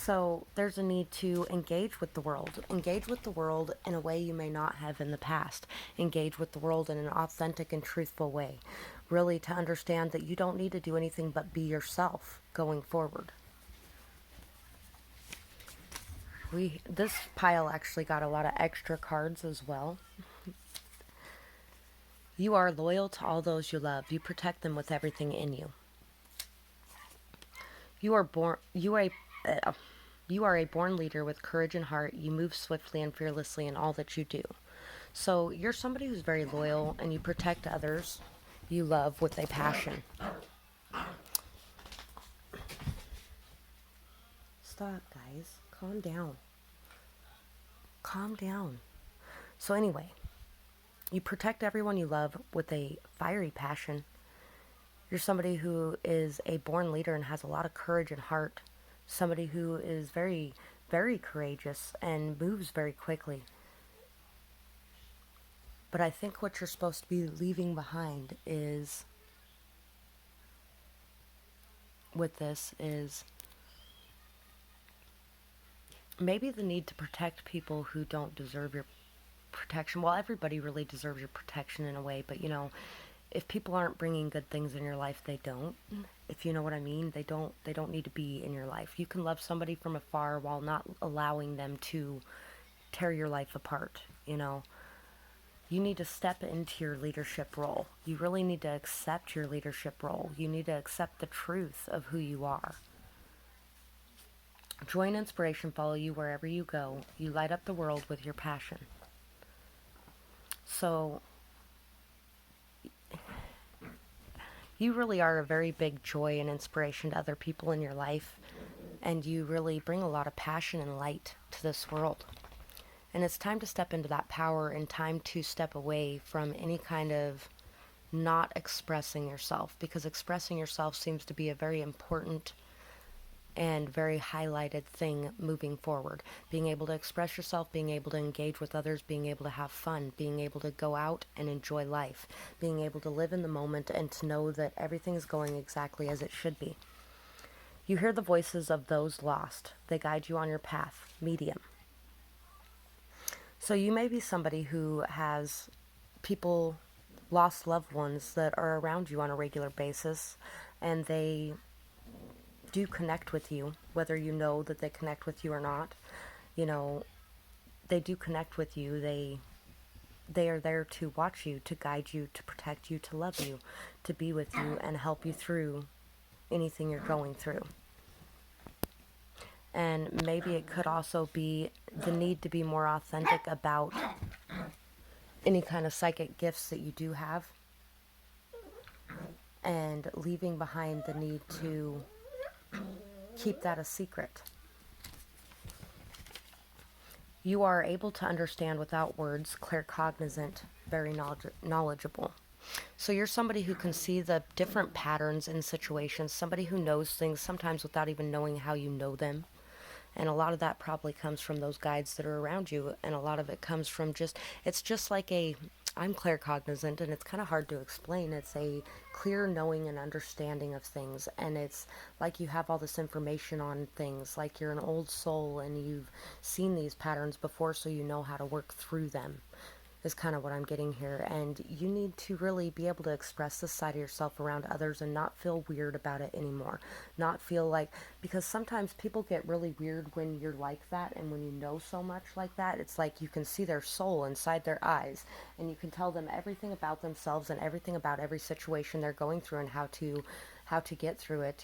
So there's a need to engage with the world. Engage with the world in a way you may not have in the past. Engage with the world in an authentic and truthful way. Really to understand that you don't need to do anything but be yourself going forward. This pile actually got a lot of extra cards as well. You are loyal to all those you love. You protect them with everything in you. You are born uh, you are a born leader with courage and heart. You move swiftly and fearlessly in all that you do. So you're somebody who's very loyal and you protect others you love with a passion. Stop, guys. Calm down. Calm down. So, anyway, you protect everyone you love with a fiery passion. You're somebody who is a born leader and has a lot of courage and heart. Somebody who is very, very courageous and moves very quickly. But I think what you're supposed to be leaving behind is, with this, is maybe the need to protect people who don't deserve your protection. Well, everybody really deserves your protection in a way, but if people aren't bringing good things in your life, they don't. If you know what I mean, they don't need to be in your life. You can love somebody from afar while not allowing them to tear your life apart. You need to step into your leadership role. You really need to accept your leadership role. You need to accept the truth of who you are. Joy and inspiration follow you wherever you go. You light up the world with your passion. So, you really are a very big joy and inspiration to other people in your life. And you really bring a lot of passion and light to this world. And it's time to step into that power and time to step away from any kind of not expressing yourself, because expressing yourself seems to be a very important and very highlighted thing moving forward. Being able to express yourself, being able to engage with others, being able to have fun, being able to go out and enjoy life, being able to live in the moment and to know that everything is going exactly as it should be. You hear the voices of those lost. They guide you on your path. Medium. So you may be somebody who has people, lost loved ones that are around you on a regular basis, and they do connect with you, whether you know that they connect with you or not. You know, they do connect with you. They are there to watch you, to guide you, to protect you, to love you, to be with you and help you through anything you're going through. And maybe it could also be the need to be more authentic about any kind of psychic gifts that you do have, and leaving behind the need to keep that a secret. You are able to understand without words, claircognizant, very knowledgeable. So you're somebody who can see the different patterns in situations, somebody who knows things sometimes without even knowing how you know them. And a lot of that probably comes from those guides that are around you, and a lot of it comes from it's just like I'm claircognizant, and it's kind of hard to explain. It's a clear knowing and understanding of things, and it's like you have all this information on things, like you're an old soul and you've seen these patterns before, so you know how to work through them, is kind of what I'm getting here. And you need to really be able to express this side of yourself around others and not feel weird about it anymore. Not feel like, because sometimes people get really weird when you're like that, and when you know so much like that, it's like you can see their soul inside their eyes, and you can tell them everything about themselves and everything about every situation they're going through and how to get through it.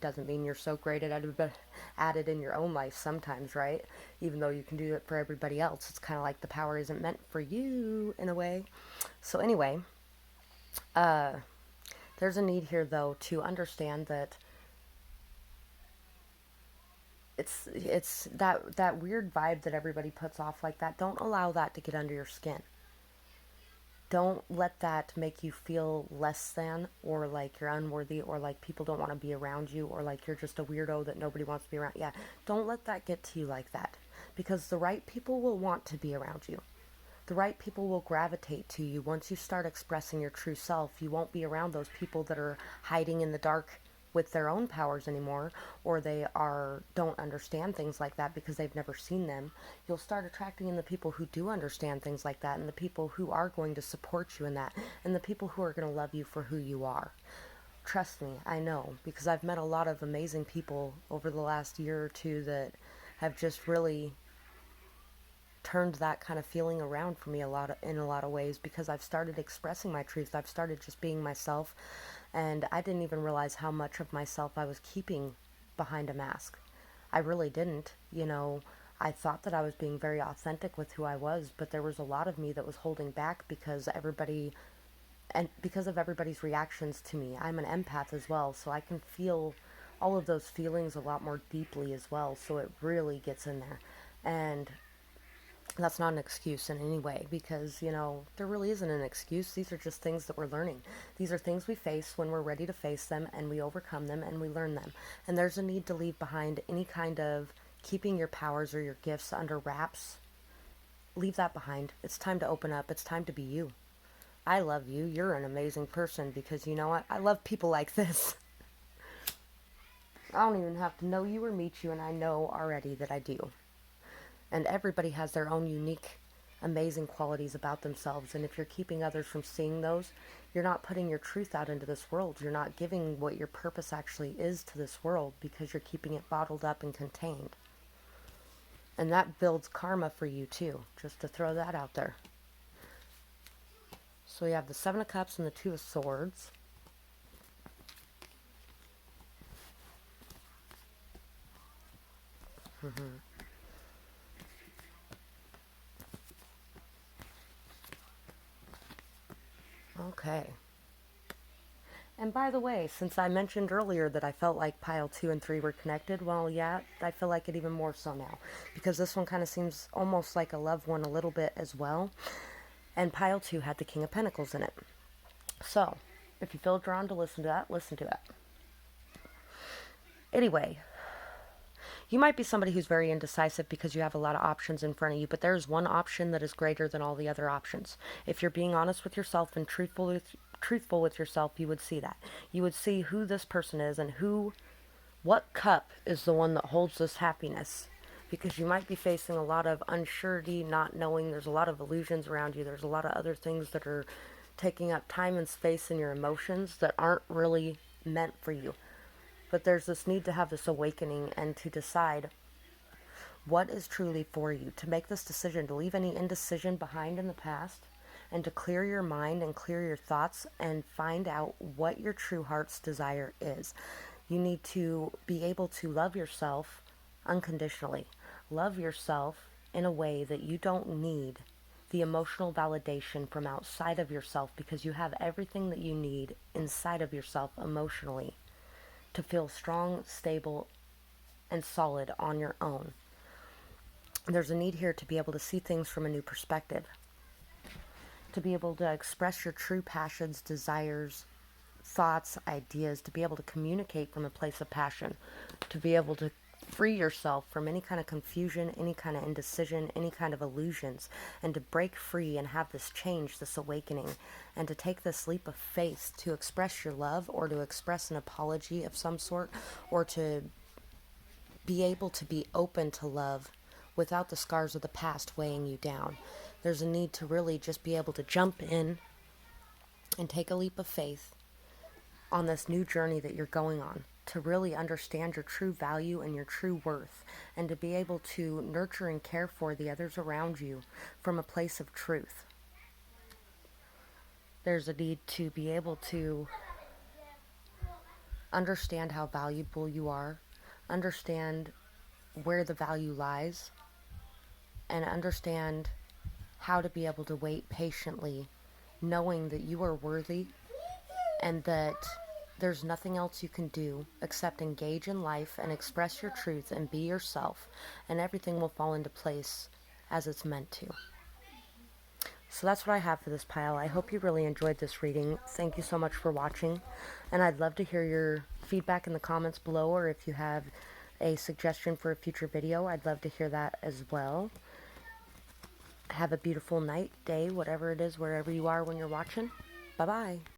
Doesn't mean you're so great at it in your own life sometimes, right? Even though you can do it for everybody else, it's kind of like the power isn't meant for you in a way. So anyway, there's a need here though to understand that it's that weird vibe that everybody puts off like that. Don't allow that to get under your skin. Don't let that make you feel less than, or like you're unworthy, or like people don't want to be around you, or like you're just a weirdo that nobody wants to be around. Yeah, don't let that get to you like that, because the right people will want to be around you. The right people will gravitate to you once you start expressing your true self. You won't be around those people that are hiding in the dark, with their own powers anymore, or they don't understand things like that because they've never seen them, you'll start attracting in the people who do understand things like that, and the people who are going to support you in that, and the people who are going to love you for who you are. Trust me, I know, because I've met a lot of amazing people over the last year or two that have just really turned that kind of feeling around for me in a lot of ways, because I've started expressing my truth. I've started just being myself, and I didn't even realize how much of myself I was keeping behind a mask. I really didn't. I thought that I was being very authentic with who I was, but there was a lot of me that was holding back because of everybody's reactions to me. I'm an empath as well, so I can feel all of those feelings a lot more deeply as well, so it really gets in there. And that's not an excuse in any way, because, there really isn't an excuse. These are just things that we're learning. These are things we face when we're ready to face them, and we overcome them, and we learn them. And there's a need to leave behind any kind of keeping your powers or your gifts under wraps. Leave that behind. It's time to open up. It's time to be you. I love you. You're an amazing person, because you know what? I love people like this. I don't even have to know you or meet you, and I know already that I do. And everybody has their own unique, amazing qualities about themselves. And if you're keeping others from seeing those, you're not putting your truth out into this world. You're not giving what your purpose actually is to this world, because you're keeping it bottled up and contained. And that builds karma for you too, just to throw that out there. So we have the Seven of Cups and the Two of Swords. Okay. And by the way, since I mentioned earlier that I felt like pile 2 and 3 were connected, well, yeah, I feel like it even more so now. Because this one kind of seems almost like a love one a little bit as well. And pile 2 had the King of Pentacles in it. So, if you feel drawn to listen to that, listen to it. Anyway, you might be somebody who's very indecisive because you have a lot of options in front of you, but there's one option that is greater than all the other options. If you're being honest with yourself and truthful with yourself, you would see that. You would see who this person is and what cup is the one that holds this happiness. Because you might be facing a lot of unsurety, not knowing. There's a lot of illusions around you. There's a lot of other things that are taking up time and space in your emotions that aren't really meant for you. But there's this need to have this awakening and to decide what is truly for you, to make this decision, to leave any indecision behind in the past, and to clear your mind and clear your thoughts and find out what your true heart's desire is. You need to be able to love yourself unconditionally. Love yourself in a way that you don't need the emotional validation from outside of yourself, because you have everything that you need inside of yourself emotionally to feel strong, stable, and solid on your own. There's a need here to be able to see things from a new perspective, to be able to express your true passions, desires, thoughts, ideas, to be able to communicate from a place of passion, to be able to free yourself from any kind of confusion, any kind of indecision, any kind of illusions, and to break free and have this change, this awakening, and to take this leap of faith to express your love, or to express an apology of some sort, or to be able to be open to love without the scars of the past weighing you down. There's a need to really just be able to jump in and take a leap of faith on this new journey that you're going on, to really understand your true value and your true worth, and to be able to nurture and care for the others around you from a place of truth. There's a need to be able to understand how valuable you are, understand where the value lies, and understand how to be able to wait patiently, knowing that you are worthy and that there's nothing else you can do except engage in life and express your truth and be yourself, and everything will fall into place as it's meant to. So that's what I have for this pile. I hope you really enjoyed this reading. Thank you so much for watching, and I'd love to hear your feedback in the comments below, or if you have a suggestion for a future video, I'd love to hear that as well. Have a beautiful night, day, whatever it is, wherever you are when you're watching. Bye-bye.